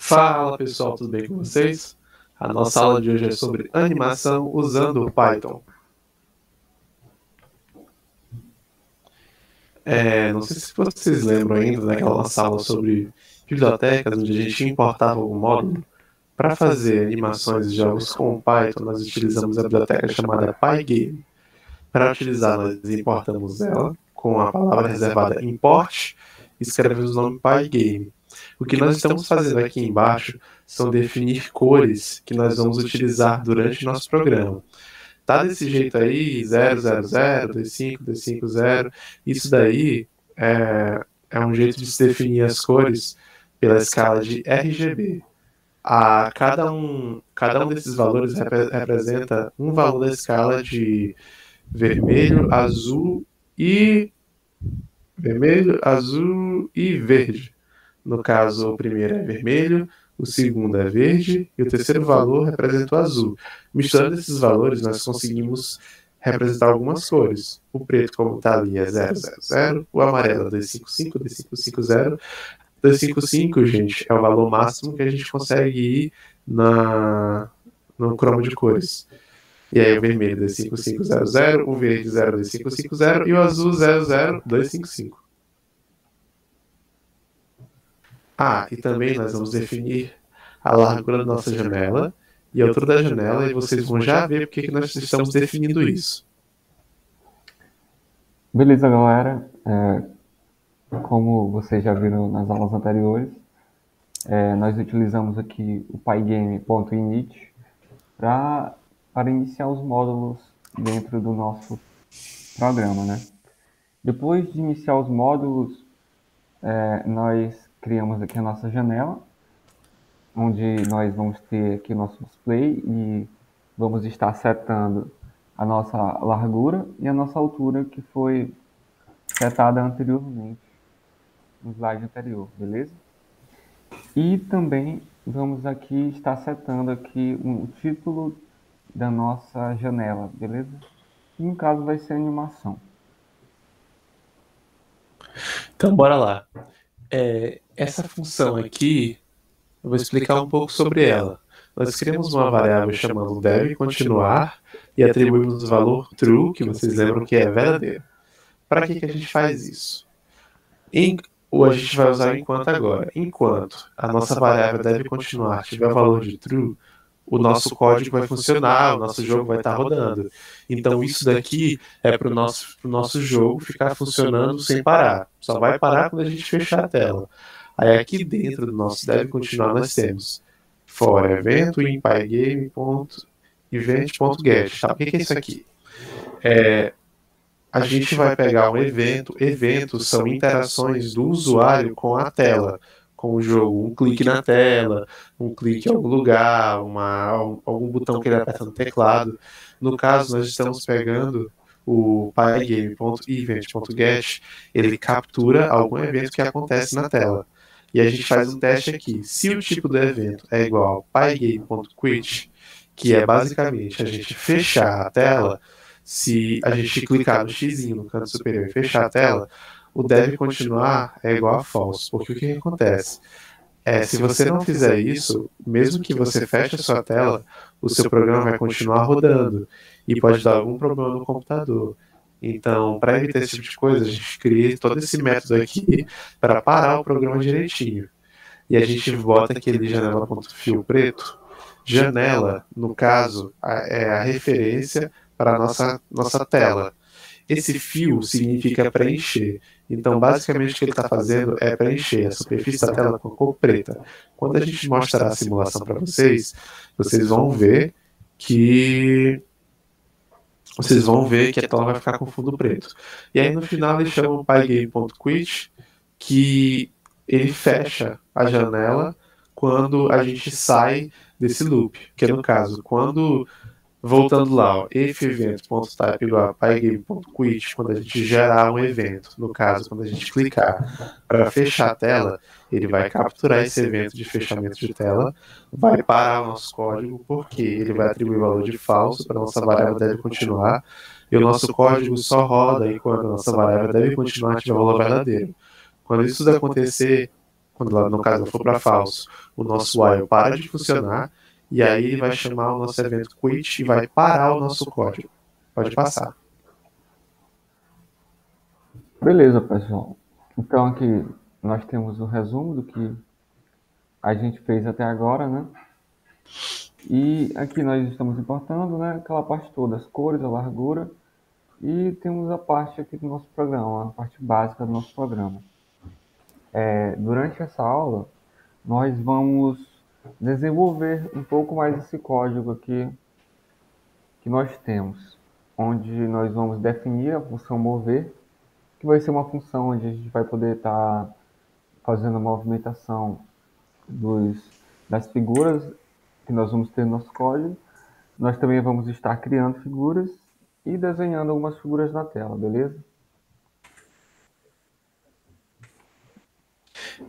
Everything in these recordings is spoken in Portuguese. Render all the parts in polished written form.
Fala pessoal, tudo bem com vocês? A nossa aula de hoje é sobre animação usando o Python. Não sei se vocês lembram ainda daquela nossa aula sobre bibliotecas, onde a gente importava algum módulo. Para fazer animações de jogos com o Python, nós utilizamos a biblioteca chamada Pygame. Para utilizar, nós importamos ela com a palavra reservada import e escrevemos o nome Pygame. O que nós estamos fazendo aqui embaixo são definir cores que nós vamos utilizar durante nosso programa. Tá desse jeito aí, 000, D5, D50, isso daí é um jeito de se definir as cores pela escala de RGB. Cada um desses valores representa um valor da escala de vermelho, azul e verde. No caso, o primeiro é vermelho, o segundo é verde e o terceiro valor representa o azul. Misturando esses valores, nós conseguimos representar algumas cores. O preto, como está ali, é 000, o amarelo é 255, 2550. 255, gente, é o valor máximo que a gente consegue ir no cromo de cores. E aí o vermelho 25500, o verde 02550 e o azul 00255. E também nós vamos definir a largura da nossa janela e a altura da janela, e vocês vão já ver porque que nós estamos definindo isso. Beleza, galera. Como vocês já viram nas aulas anteriores, nós utilizamos aqui o pygame.init para iniciar os módulos dentro do nosso programa, né? Depois de iniciar os módulos, nós criamos aqui a nossa janela, onde nós vamos ter aqui nosso display e vamos estar setando a nossa largura e a nossa altura, que foi setada anteriormente no slide anterior, beleza? E também vamos aqui estar setando aqui o título da nossa janela, beleza? E no caso vai ser animação. Então bora lá. Essa função aqui, eu vou explicar um pouco sobre ela. Nós criamos uma variável chamada deve continuar e atribuímos o valor true, que vocês lembram que é verdadeiro. Para que a gente faz isso? Ou a gente vai usar o enquanto agora. Enquanto a nossa variável deve continuar tiver o valor de true, o nosso código vai funcionar, o nosso jogo vai estar rodando. Então isso daqui é para o nosso jogo ficar funcionando sem parar. Só vai parar quando a gente fechar a tela. Aí aqui dentro do nosso deve continuar nós temos for evento in pygame.event.get. Tá? O que é isso aqui? A gente vai pegar um evento. Eventos são interações do usuário com a tela, com o jogo. Um clique na tela, um clique em algum lugar, algum botão que ele aperta no teclado. No caso, nós estamos pegando o pygame.event.get, ele captura algum evento que acontece na tela. E a gente faz um teste aqui. Se o tipo do evento é igual ao pygame.quit, que é basicamente a gente fechar a tela, se a gente clicar no X no canto superior e fechar a tela, o deve continuar é igual a false. Porque o que acontece? Se você não fizer isso, mesmo que você feche a sua tela, o seu programa vai continuar rodando e pode dar algum problema no computador. Então, para evitar esse tipo de coisa, a gente cria todo esse método aqui para parar o programa direitinho. E a gente bota aquele janela.fio preto. Janela, no caso, é a referência para a nossa tela. Esse fio significa preencher. Então, basicamente, o que ele está fazendo é preencher a superfície da tela com cor preta. Quando a gente mostrar a simulação para vocês, vocês vão ver que a tela vai ficar com fundo preto. E aí, no final, ele chama o pygame.quit, que ele fecha a janela quando a gente sai desse loop. Que é, no caso, voltando lá, ó, if event.type igual a pygame.quit, quando a gente gerar um evento, no caso, quando a gente clicar para fechar a tela, ele vai capturar esse evento de fechamento de tela, vai parar o nosso código, porque ele vai atribuir valor de falso para a nossa variável deve continuar, e o nosso código só roda enquanto a nossa variável deve continuar tiver valor verdadeiro. Quando isso tudo acontecer, quando ela, no caso ela for para falso, o nosso while para de funcionar, e aí ele vai chamar o nosso evento quit e vai parar o nosso código. Pode passar. Beleza, pessoal. Então aqui nós temos o resumo do que a gente fez até agora, né? E aqui nós estamos importando, né, aquela parte toda, as cores, a largura, e temos a parte aqui do nosso programa, a parte básica do nosso programa. Durante essa aula, nós vamos desenvolver um pouco mais esse código aqui que nós temos, onde nós vamos definir a função mover, que vai ser uma função onde a gente vai poder estar fazendo a movimentação das figuras que nós vamos ter no nosso código. Nós também vamos estar criando figuras e desenhando algumas figuras na tela, beleza?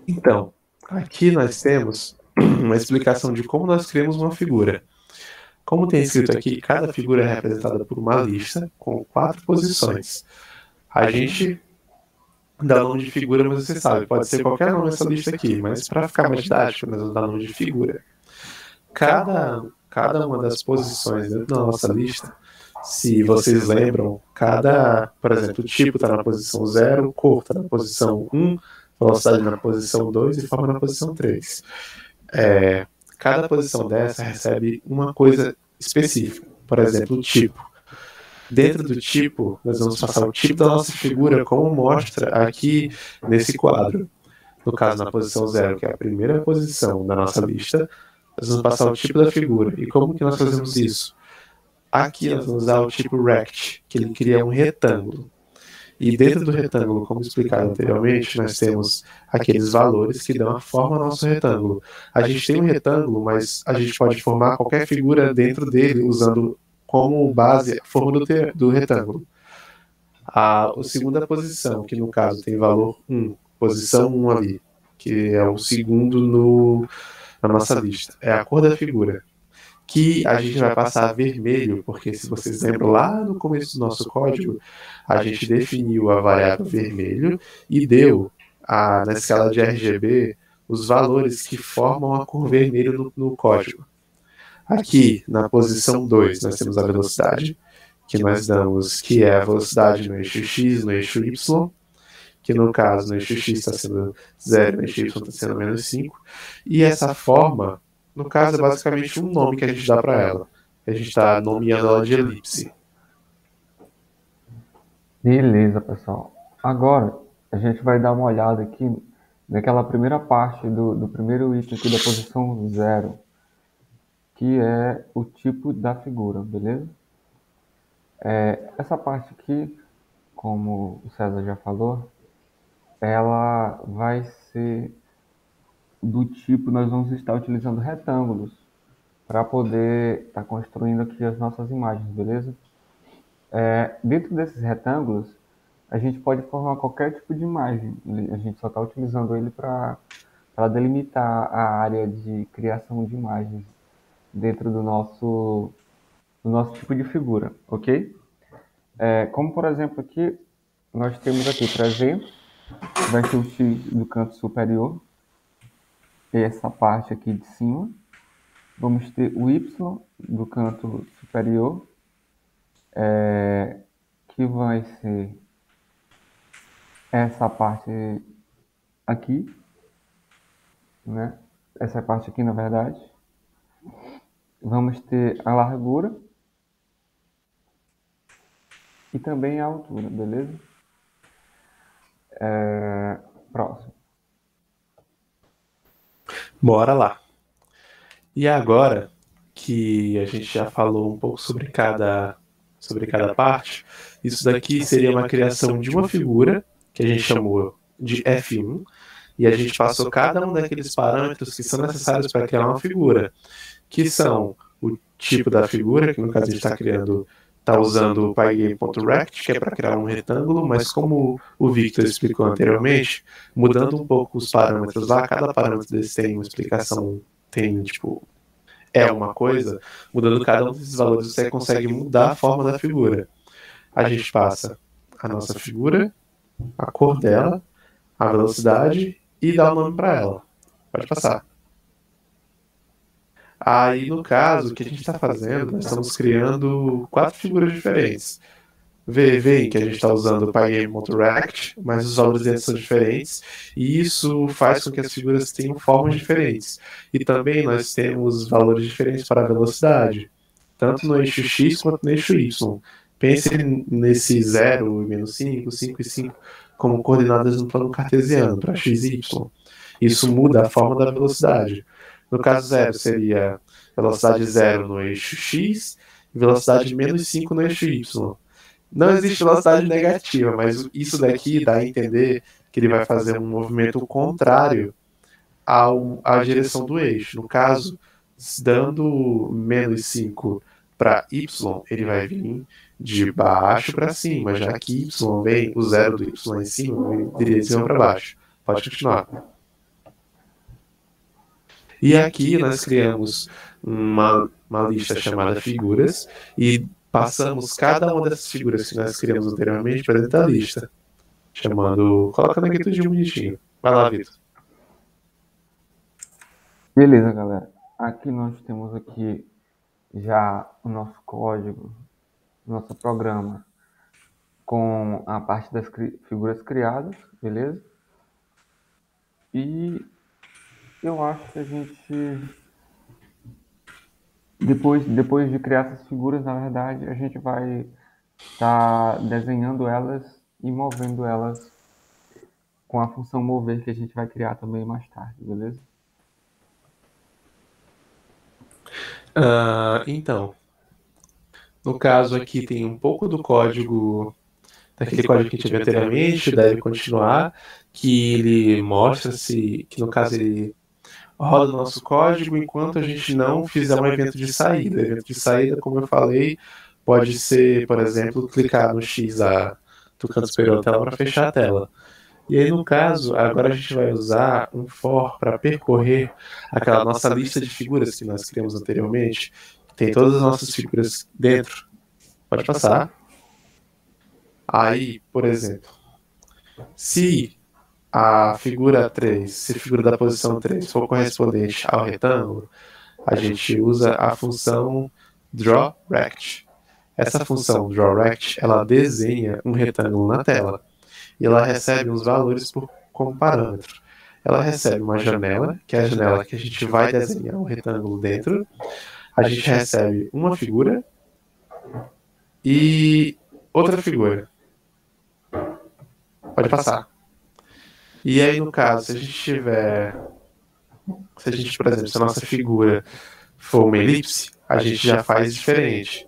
Então, aqui nós temos uma explicação de como nós criamos uma figura. Como tem escrito aqui, cada figura é representada por uma lista com 4 posições. A gente dá nome de figura, mas você sabe, pode ser qualquer nome nessa lista aqui, mas para ficar mais didático, nós vamos dar nome de figura. Cada uma das posições dentro da nossa lista, se vocês lembram, por exemplo, o tipo está na posição 0, cor está na posição 1, velocidade na posição 2 e forma na posição 3. Cada posição dessa recebe uma coisa específica, por exemplo, o tipo. Dentro do tipo, nós vamos passar o tipo da nossa figura, como mostra aqui nesse quadro. No caso, na posição 0, que é a primeira posição da nossa lista, nós vamos passar o tipo da figura. E como que nós fazemos isso? Aqui nós vamos usar o tipo rect, que ele cria um retângulo. E dentro do retângulo, como explicado anteriormente, nós temos aqueles valores que dão a forma ao nosso retângulo. A gente tem um retângulo, mas a gente pode formar qualquer figura dentro dele usando como base a forma do retângulo. A segunda posição, que no caso tem valor 1, posição 1 ali, que é o segundo na nossa lista, é a cor da figura, que a gente vai passar a vermelho, porque se vocês lembram, lá no começo do nosso código, a gente definiu a variável vermelho e deu, na escala de RGB, os valores que formam a cor vermelho no código. Aqui, na posição 2, nós temos a velocidade, que nós damos, que é a velocidade no eixo X, no eixo Y, que no caso, no eixo X está sendo 0, no eixo Y está sendo menos 5, e essa forma, no caso, é basicamente um nome que a gente dá para ela. A gente está nomeando ela de elipse. Beleza, pessoal. Agora, a gente vai dar uma olhada aqui naquela primeira parte do primeiro item aqui da posição 0, que é o tipo da figura, beleza? Essa parte aqui, como o César já falou, ela vai ser do tipo, nós vamos estar utilizando retângulos para poder estar construindo aqui as nossas imagens, beleza? Dentro desses retângulos, a gente pode formar qualquer tipo de imagem. A gente só está utilizando ele para delimitar a área de criação de imagens dentro do nosso tipo de figura, ok? Como, por exemplo, aqui, nós temos aqui 300, vai ser o X do canto superior, e essa parte aqui de cima. Vamos ter o Y do canto superior, que vai ser essa parte aqui, né? Essa parte aqui, na verdade. Vamos ter a largura e também a altura, beleza? Próximo. Bora lá. E agora que a gente já falou um pouco sobre cada parte, isso daqui seria uma criação de uma figura, que a gente chamou de F1, e a gente passou cada um daqueles parâmetros que são necessários para criar uma figura, que são o tipo da figura, que no caso a gente está usando o pygame.rect, que é para criar um retângulo, mas como o Victor explicou anteriormente, mudando um pouco os parâmetros lá, cada parâmetro desse tem uma explicação, é uma coisa, mudando cada um desses valores você consegue mudar a forma da figura. A gente passa a nossa figura, a cor dela, a velocidade e dá o nome para ela. Pode passar. Aí, no caso, o que a gente está fazendo, nós estamos criando 4 figuras diferentes. Vê que a gente está usando o pygame.rect, mas os valores deles são diferentes, e isso faz com que as figuras tenham formas diferentes. E também nós temos valores diferentes para a velocidade, tanto no eixo X quanto no eixo Y. Pense nesse 0 e menos 5, 5 e 5 como coordenadas no plano cartesiano para x e y. Isso muda a forma da velocidade. No caso 0 seria velocidade 0 no eixo x e velocidade menos 5 no eixo y. Não existe velocidade negativa, mas isso daqui dá a entender que ele vai fazer um movimento contrário à direção do eixo. No caso, dando menos 5 para y, ele vai vir de baixo para cima, já que y vem, o zero do y lá em cima, viria de cima para baixo. Pode continuar. E aqui nós criamos uma lista chamada figuras e passamos cada uma dessas figuras que nós criamos anteriormente para dentro da lista, chamando... colocando aqui tudo bonitinho. Vai lá, Vitor. Beleza, galera. Aqui nós temos aqui já o nosso código, nosso programa, com a parte das figuras criadas, beleza? E eu acho que a gente, depois de criar essas figuras, na verdade, a gente vai estar desenhando elas e movendo elas com a função mover que a gente vai criar também mais tarde, beleza? Então, no caso aqui tem um pouco do código, daquele código que a gente viu anteriormente, deve continuar, que ele mostra-se, que no caso ele roda o nosso código enquanto a gente não fizer um evento de saída. O evento de saída, como eu falei, pode ser, por exemplo, clicar no X do canto superior da tela para fechar a tela. E aí, no caso, agora a gente vai usar um for para percorrer aquela nossa lista de figuras que nós criamos anteriormente. Tem todas as nossas figuras dentro. Pode passar. Aí, por exemplo, se a figura 3, se a figura da posição 3 for correspondente ao retângulo, a gente usa a função drawRect. Essa função drawRect, ela desenha um retângulo na tela e ela recebe uns valores como parâmetro. Ela recebe uma janela, que é a janela que a gente vai desenhar um retângulo dentro. A gente recebe uma figura e outra figura. Pode passar. E aí, no caso, se a gente tiver... Se a gente, por exemplo, se a nossa figura for uma elipse, a gente já faz diferente.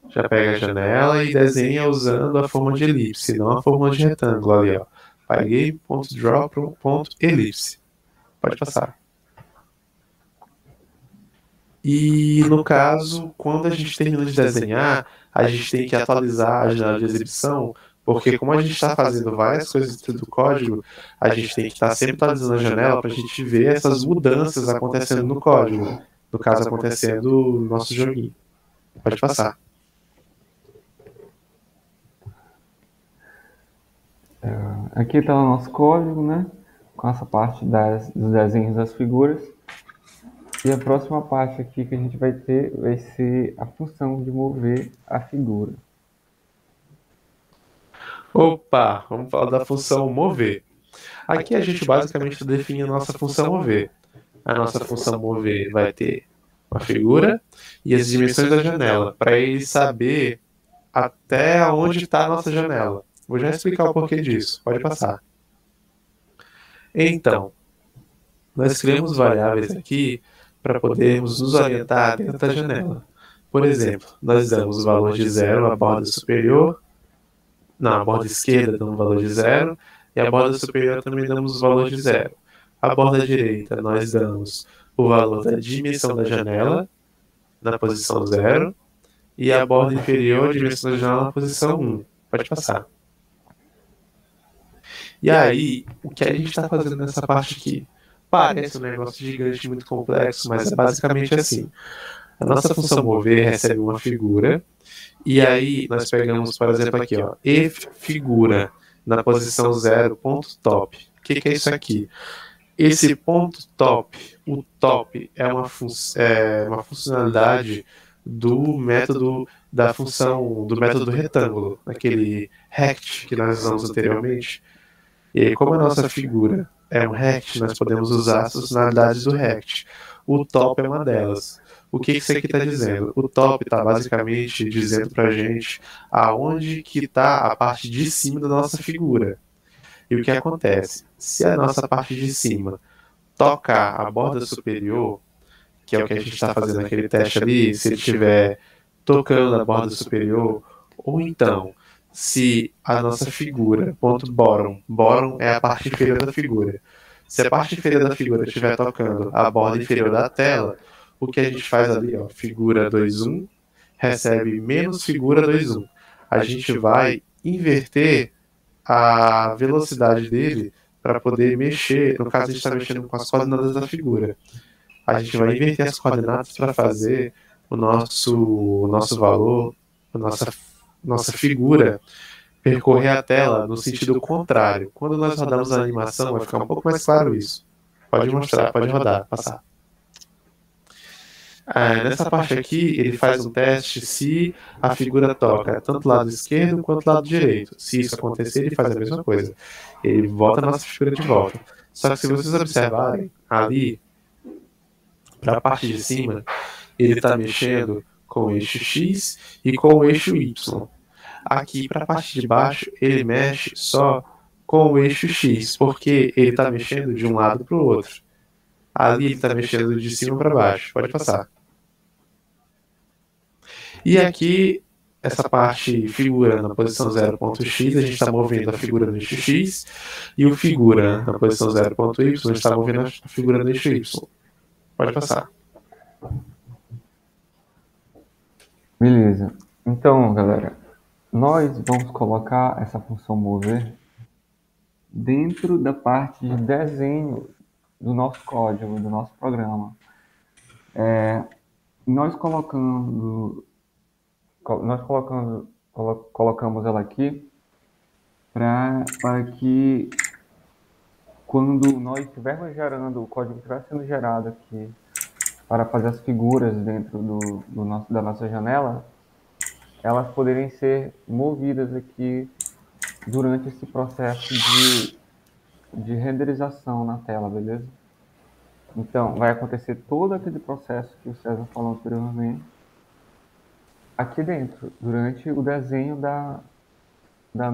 Já pega a janela e desenha usando a forma de elipse, não a forma de retângulo ali, ó. pygame.draw.elipse. Pode passar. E, no caso, quando a gente termina de desenhar, a gente tem que atualizar a janela de exibição, porque como a gente está fazendo várias coisas dentro do código, a gente tem que estar sempre atualizando a janela para a gente ver essas mudanças acontecendo no código. No caso, acontecendo no nosso joguinho. Pode passar. Aqui está o nosso código, né? Com essa parte dos desenhos das figuras. E a próxima parte aqui que a gente vai ter vai ser a função de mover a figura. Opa, vamos falar da função mover. Aqui a gente basicamente define a nossa função mover. A nossa função mover vai ter uma figura e as dimensões da janela, para ele saber até onde está a nossa janela. Vou já explicar o porquê disso. Pode passar. Então, nós criamos variáveis aqui para podermos nos orientar dentro da janela. Por exemplo, nós damos o valor de 0 à borda superior, na borda esquerda damos o valor de 0, e a borda superior também damos o valor de 0. A borda direita nós damos o valor da dimensão da janela, na posição 0, e a borda inferior, a dimensão da janela, na posição 1. Pode passar. E aí, o que a gente está fazendo nessa parte aqui? Parece um negócio gigante, muito complexo, mas é basicamente assim. A nossa função mover recebe uma figura, e aí nós pegamos, por exemplo, aqui, ó, if figura na posição 0, ponto top. O que é isso aqui? Esse ponto top, o top é uma funcionalidade do método da função do método do retângulo, aquele rect que nós usamos anteriormente. E aí, como a nossa figura é um rect, nós podemos usar as funcionalidades do rect. O top é uma delas. O que isso aqui está dizendo? O top está basicamente dizendo para a gente aonde que está a parte de cima da nossa figura. E o que acontece? Se a nossa parte de cima tocar a borda superior, que é o que a gente está fazendo naquele teste ali, se ele estiver tocando a borda superior, ou então, se a nossa figura, ponto bottom é a parte inferior da figura, se a parte inferior da figura estiver tocando a borda inferior da tela, o que a gente faz ali, ó, figura 2.1 recebe menos figura 2.1. A gente vai inverter a velocidade dele para poder mexer, no caso a gente está mexendo com as coordenadas da figura. A gente vai inverter as coordenadas para fazer o nosso valor, a nossa figura percorrer a tela no sentido contrário. Quando nós rodamos a animação, vai ficar um pouco mais claro isso. Pode mostrar, pode rodar, passar. Nessa parte aqui, ele faz um teste se a figura toca tanto lado esquerdo quanto lado direito. Se isso acontecer, ele faz a mesma coisa. Ele volta a nossa figura de volta. Só que se vocês observarem, ali, para a parte de cima, ele está mexendo com o eixo X e com o eixo Y. Aqui, para a parte de baixo, ele mexe só com o eixo X, porque ele está mexendo de um lado para o outro. Ali ele está mexendo de cima para baixo. Pode passar. E aqui, essa parte figura na posição 0.x, a gente está movendo a figura no eixo x, e o figura na posição 0.y, a gente está movendo a figura no eixo y. Pode passar. Beleza. Então, galera, nós vamos colocar essa função mover dentro da parte de desenho do nosso código, do nosso programa. Nós colocamos ela aqui para que quando nós estivermos gerando, o código estiver sendo gerado aqui para fazer as figuras dentro da nossa janela, elas poderem ser movidas aqui durante esse processo de renderização na tela, beleza? Então, vai acontecer todo aquele processo que o César falou anteriormente aqui dentro, durante o desenho das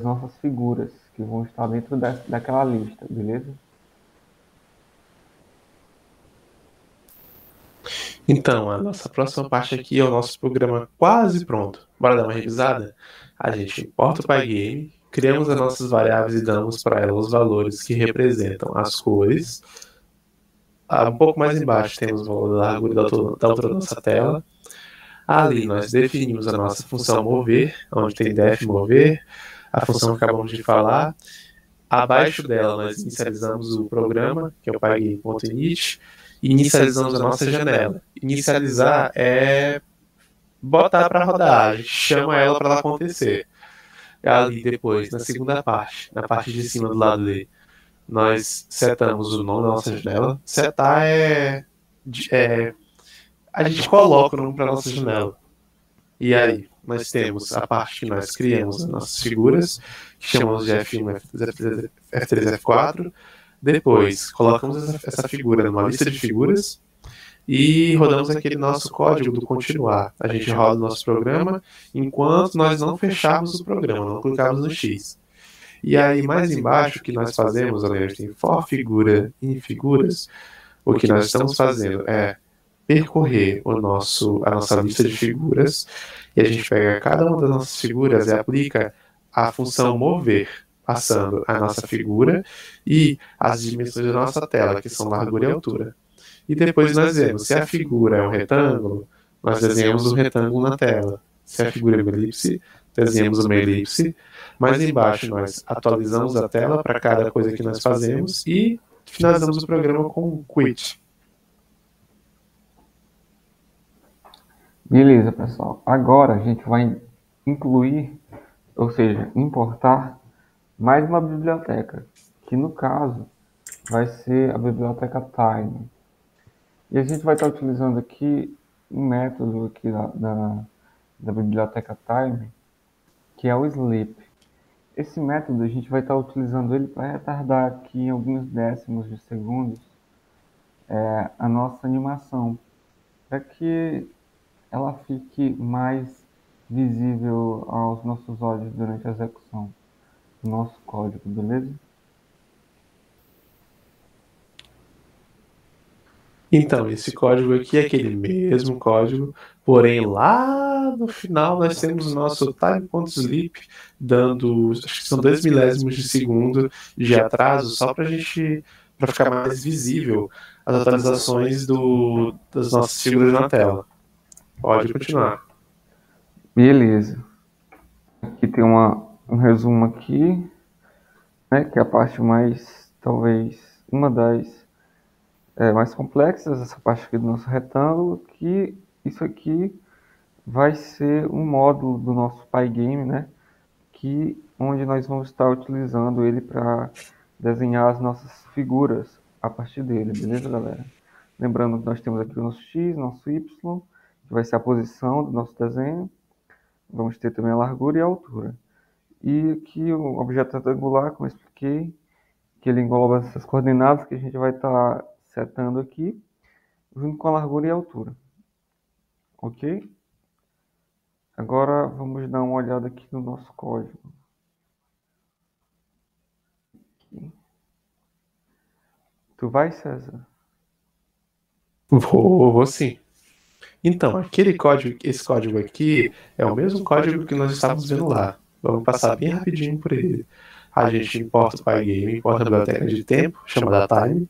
nossas figuras, que vão estar dentro daquela lista, beleza? Então, a nossa próxima parte aqui é o nosso programa quase pronto. Bora dar uma revisada? A gente importa o Pygame, criamos as nossas variáveis e damos para elas os valores que representam as cores. Um pouco mais embaixo temos o valor da largura da altura da nossa tela. Ali nós definimos a nossa função mover, onde tem def mover, a função que acabamos de falar. Abaixo dela nós inicializamos o programa, que é o pygame.init, e inicializamos a nossa janela. Inicializar é botar para rodar, a gente chama ela para ela acontecer. Ali depois, na segunda parte, na parte de cima do lado dele, nós setamos o nome da nossa janela. Setar a gente coloca o nome para nossa janela. E aí, nós temos a parte que nós criamos as nossas figuras, que chamamos de F1, F3, F4. Depois, colocamos essa figura numa lista de figuras e rodamos aquele nosso código do continuar. A gente roda o nosso programa enquanto nós não fecharmos o programa, não clicarmos no X. E aí, mais embaixo, o que nós fazemos, a gente tem for figura em figuras, o que nós estamos fazendo é percorrer a nossa lista de figuras, e a gente pega cada uma das nossas figuras e aplica a função mover, passando a nossa figura e as dimensões da nossa tela, que são largura e altura. E depois nós vemos, se a figura é um retângulo, nós desenhamos um retângulo na tela. Se a figura é uma elipse, desenhamos uma elipse. Mais embaixo nós atualizamos a tela para cada coisa que nós fazemos e finalizamos o programa com quit. Beleza, pessoal. Agora a gente vai incluir, ou seja, importar mais uma biblioteca, que no caso vai ser a biblioteca time. E a gente vai estar utilizando aqui um método aqui da biblioteca time, que é o sleep. Esse método a gente vai estar utilizando ele para retardar aqui em alguns décimos de segundos a nossa animação, para que ela fique mais visível aos nossos olhos durante a execução do nosso código, beleza? Então, esse código aqui é aquele mesmo código, porém lá no final nós temos o nosso time.sleep dando, acho que são 2 milésimos de segundo de atraso, só para ficar mais visível as atualizações das nossas figuras na tela. Pode continuar. Beleza. Aqui tem um resumo aqui, né, que é a parte mais, talvez, uma das mais complexas, essa parte aqui do nosso retângulo, que isso aqui vai ser um módulo do nosso Pygame, né, onde nós vamos estar utilizando ele para desenhar as nossas figuras a partir dele, beleza, galera? Lembrando que nós temos aqui o nosso X, nosso Y, que vai ser a posição do nosso desenho. Vamos ter também a largura e a altura. E aqui o objeto retangular, como eu expliquei, que ele engloba essas coordenadas que a gente vai estar setando aqui, junto com a largura e a altura. Ok? Agora vamos dar uma olhada aqui no nosso código. Aqui. Tu vai, César? Vou sim. Então, esse código aqui é o mesmo código que nós estávamos vendo lá. Vamos passar bem rapidinho por ele. A gente importa o Pygame, importa a biblioteca de tempo, chamada time.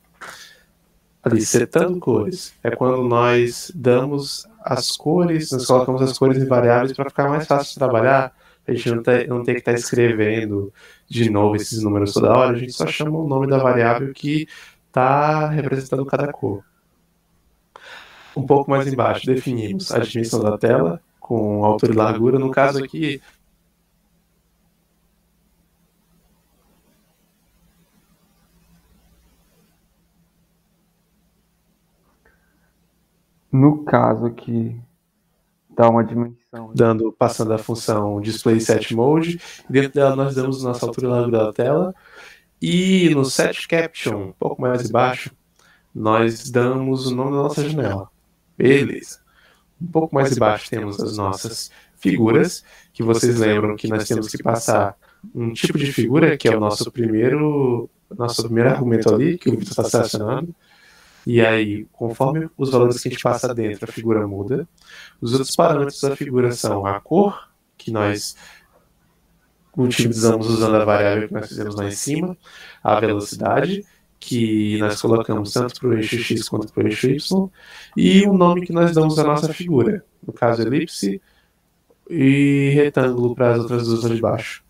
Ali, setando cores. É quando nós damos as cores, nós colocamos as cores em variáveis para ficar mais fácil de trabalhar. A gente não tem que estar escrevendo de novo esses números toda hora. A gente só chama o nome da variável que está representando cada cor. Um pouco mais embaixo, definimos a dimensão da tela com altura e largura. No caso aqui, No caso aqui, dá uma dimensão. passando a função display set mode. Dentro dela nós damos nossa altura e largura da tela. E no set caption, um pouco mais embaixo, nós damos o nome da nossa janela. Beleza. Um pouco mais embaixo temos as nossas figuras, que vocês lembram que nós temos que passar um tipo de figura, que é o nosso primeiro argumento ali, que o Victor está selecionando. E aí, conforme os valores que a gente passa dentro, a figura muda. Os outros parâmetros da figura são a cor, que nós utilizamos usando a variável que nós fizemos lá em cima, a velocidade, que nós colocamos tanto para o eixo X quanto para o eixo Y, e o nome que nós damos à nossa figura, no caso elipse e retângulo para as outras duas lá de baixo.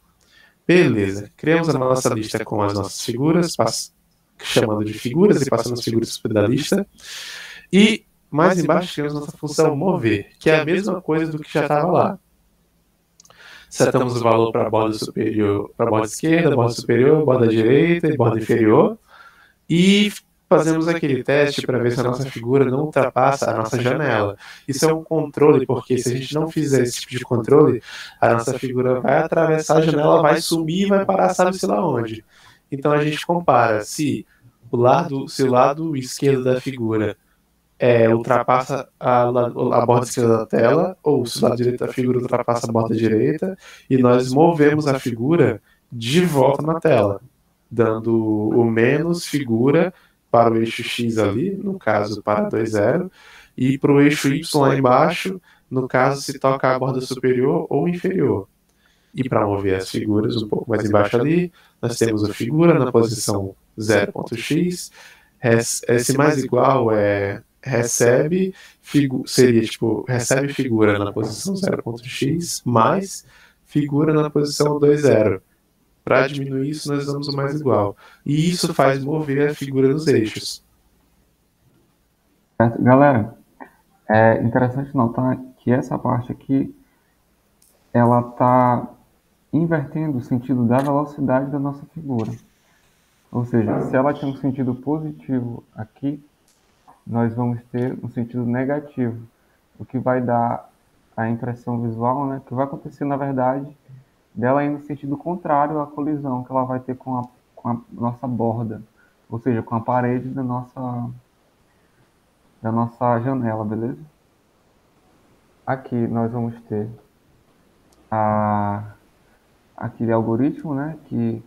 Beleza, criamos a nossa lista com as nossas figuras, chamando de figuras e passando as figuras da lista, e mais embaixo temos nossa função mover, que é a mesma coisa do que já estava lá. Setamos o valor para a borda superior, para a borda esquerda, borda superior, borda direita e borda inferior. E fazemos aquele teste para ver se a nossa figura não ultrapassa a nossa janela. Isso é um controle, porque se a gente não fizer esse tipo de controle, a nossa figura vai atravessar a janela, vai sumir e vai parar sabe-se lá onde. Então a gente compara se o lado esquerdo da figura ultrapassa a borda esquerda da tela, ou se o lado direito da figura ultrapassa a borda direita, e nós movemos a figura de volta na tela, dando o menos figura para o eixo X ali, no caso para 2,0, e para o eixo Y lá embaixo, no caso se toca a borda superior ou inferior. E para mover as figuras um pouco mais embaixo ali, nós temos a figura na posição 0.x, esse mais igual recebe figura na posição 0.x mais figura na posição 2,0. Para diminuir isso, nós damos o mais igual. E isso faz mover a figura nos eixos. Certo? Galera, é interessante notar que essa parte aqui, ela está invertendo o sentido da velocidade da nossa figura. Ou seja, se ela tem um sentido positivo aqui, nós vamos ter um sentido negativo, o que vai dar a impressão visual, né, que vai acontecer na verdade dela ir no sentido contrário à colisão que ela vai ter com a nossa borda, ou seja, com a parede da nossa janela, beleza? Aqui nós vamos ter a, aquele algoritmo, né, que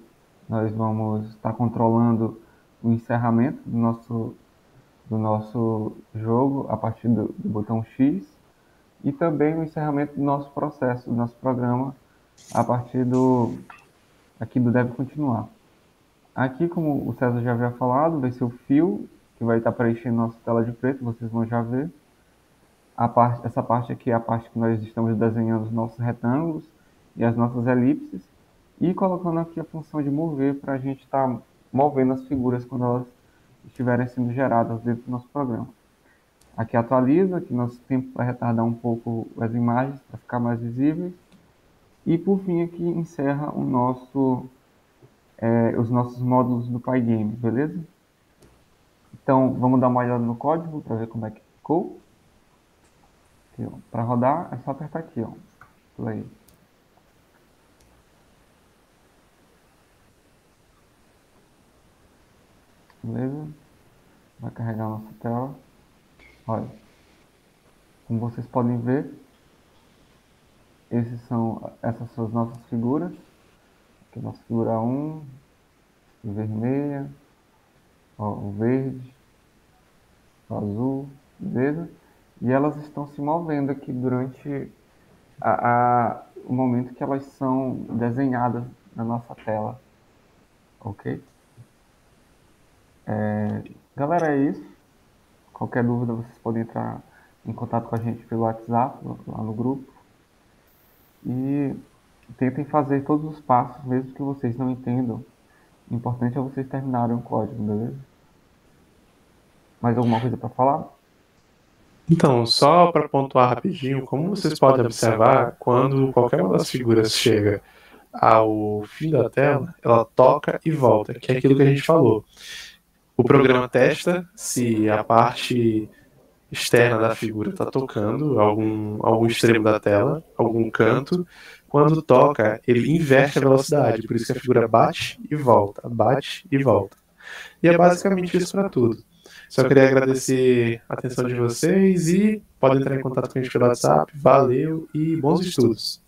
nós vamos estar controlando o encerramento do nosso jogo a partir do botão X e também o encerramento do nosso processo, do nosso programa a partir aqui do deve continuar. Aqui, como o César já havia falado, vai ser o fio que vai estar preenchendo nossa tela de preto, vocês vão já ver. Essa parte aqui é a parte que nós estamos desenhando os nossos retângulos e as nossas elipses e colocando aqui a função de mover para a gente estar movendo as figuras quando elas estiverem sendo geradas dentro do nosso programa. Aqui atualiza, aqui nosso tempo para retardar um pouco as imagens para ficar mais visíveis. E por fim aqui encerra os nossos módulos do Pygame, beleza? Então vamos dar uma olhada no código para ver como é que ficou. Para rodar é só apertar aqui, ó, play. Beleza? Vai carregar a nossa tela. Olha, como vocês podem ver, essas são as nossas figuras. Aqui a nossa figura 1, vermelha, ó, o verde, o azul, beleza? E elas estão se movendo aqui durante o momento que elas são desenhadas na nossa tela, ok? Galera, é isso. Qualquer dúvida vocês podem entrar em contato com a gente pelo WhatsApp, lá no grupo. E tentem fazer todos os passos, mesmo que vocês não entendam. O importante é vocês terminarem o código, beleza? Mais alguma coisa para falar? Então, só para pontuar rapidinho, como vocês podem observar, quando qualquer uma das figuras chega ao fim da tela, ela toca e volta, que é aquilo que a gente falou. O programa testa se a parte externa da figura está tocando algum extremo da tela, algum canto. Quando toca, ele inverte a velocidade, por isso que a figura bate e volta, bate e volta. E é basicamente isso para tudo. Só queria agradecer a atenção de vocês e podem entrar em contato com a gente pelo WhatsApp. Valeu e bons estudos!